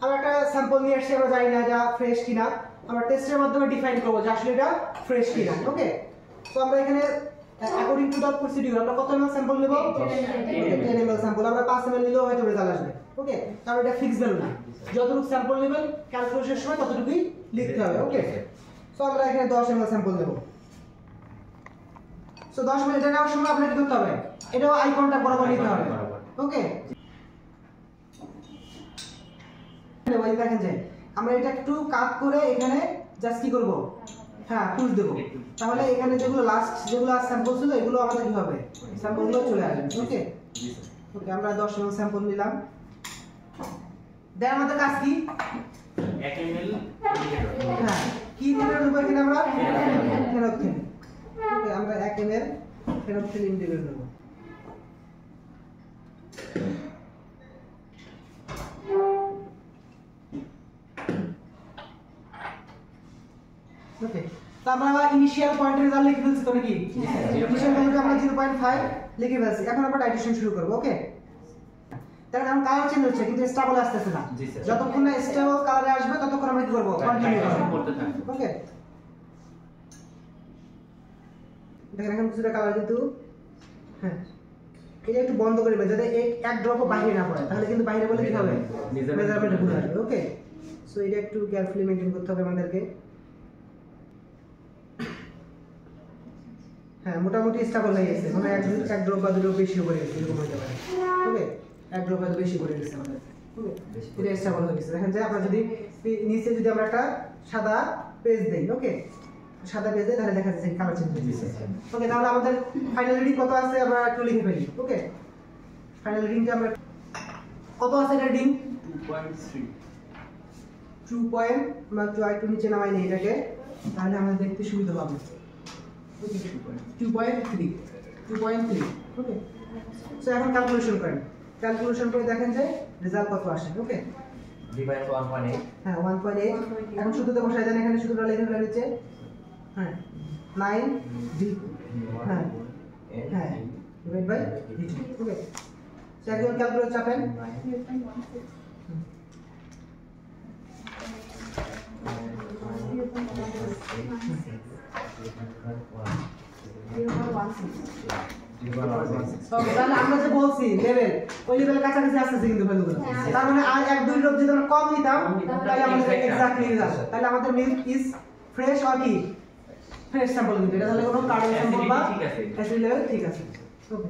আমরা একটা স্যাম্পল নিয়ে আসছি, আমরা জানি না এটা ফ্রেশ কিনা, আমরা টেস্টের মাধ্যমে ডিফাইন করব যে আসলে এটা ফ্রেশ কিনা। ওকে, তো আমরা এখানে অ্যাকর্ডিং টু দ্য প্রসিডিউর আমরা কত ml স্যাম্পল নেব? 10 ml স্যাম্পল। আমরা 5 ml নিলেও হয়তো রেজাল্ট আসবে। ওকে, কারণ এটা ফিক্স ভ্যালু না, যতটুকু স্যাম্পল নেবেন ক্যালকুলেশনের সময় ততটুকুই লিখতে হবে। ওকে, সো আমরা এখানে 10 ml স্যাম্পল নেব। সো 10 ml এটা নেওয়ার সময় আপনাকে কি করতে হবে? এটাও আই কন্টাক্ট বরাবর নিতে হবে। ওকে, দেখেন যে আমরা এটা একটু কাট করে এখানে জাস্ট কি করব? হ্যাঁ, পুশ দেব। তাহলে এখানে যেগুলো লাস্ট যেগুলো স্যাম্পল ছিল এগুলো আমাদের কি হবে? স্যাম্পলগুলো চলে আসবে। ওকে, ওকে, আমরা 10 ml স্যাম্পল নিলাম। দেন আমাদের কাজ কি? 1 ml হ্যাঁ, কি দিনের উপর এখানে আমরা ফেনোক্সিল। ওকে, আমরা 1 ml ফেনোক্সিল ইন্টিগ্রেট করব। ওকে, তো আমরা ইনিশিয়াল পয়েন্ট রেজাল্ট লিখে ফেলছি তো নাকি? ইনিশিয়াল ভ্যালুটা আমরা 0.5 লিখে ফেলছি। এখন আমরা টাইট্রেশন শুরু করব। ওকে, তার কারণ কালার চেঞ্জ হচ্ছে কিন্তু স্টেবল আসতেছে না। যতক্ষণ না স্টেবল কালারে আসবে ততক্ষণ আমরা কি করব? কন্টিনিউ করতে থাকব। ওকে, দেখেন এখন কিছুটা কালার কিন্তু হ্যাঁ, এটা একটু বন্ধ করে দেবেন যাতে এক ড্রপও বাইরে না পড়ে, তাহলে কিন্তু বাইরে বলে কি হবে? মেজারমেন্ট ভুল আসবে। ওকে, সো এটা একটু কেয়ারফুলি মেইনটেইন করতে হবে আমাদেরকে। হ্যাঁ, মোটামুটি স্টেবল হয়ে গেছে, মানে এক ড্রপ বা দুটো বেশি পড়ে গেছে, এরকম হতে পারে। ওকে, এক ড্রপ বা বেশি পড়ে গেছে আমাদের। ওকে, এটা স্টেবল হয়ে গেছে। দেখেন যে আমরা যদি নিচে যদি আমরা একটা সাদা পেজ দেই, ওকে, সাদা পেজ দেই তাহলে দেখা যাচ্ছে কালার চেঞ্জ হয়ে গেছে। ওকে, তাহলে আমাদের ফাইনাল রিডিং কত আছে আমরা একটু লিখে ফেলি। ওকে, ফাইনাল রিডিংটা আমরা কত আছে? এটা রিডিং 2 পয়েন্ট। আমরা একটু নিচে নামাই নেই এটাকে, তাহলে আমাদের দেখতে সুবিধা হবে। 2.3 ওকে, সো এখন ক্যালকুলেশন করেন। ক্যালকুলেশন করে দেখেন যে রেজাল্ট কত আসে। ওকে, ডিভাইড 1.8 হ্যাঁ 1.8। এখন শুধুতে বসাই দেন, এখানে শুধুটা লিখে ফেলা নিচে। হ্যাঁ 9 ডি হ্যাঁ হ্যাঁ divide by D. Okay, so একদম ক্যালকুলেটর চাপেন। তাহলে আমরা যে বলছি লেভেল, ওই লেভেলের কাছাকাছি আসছে কিন্তু ভ্যালুগুলো। তার মানে আর 1-2 ড্রপ যদি আমরা কম নিতাম তাহলে আমাদের এক্স্যাক্টলি রেজাল্ট। তাহলে আমাদের মিল্ক ইজ ফ্রেশ অর কি ফ্রেশ স্যাম্পল কিন্তু এটা তাহলে কোনো কার্বন স্যাম্পল বা অ্যাসিড লেভেল ঠিক আছে। ওকে।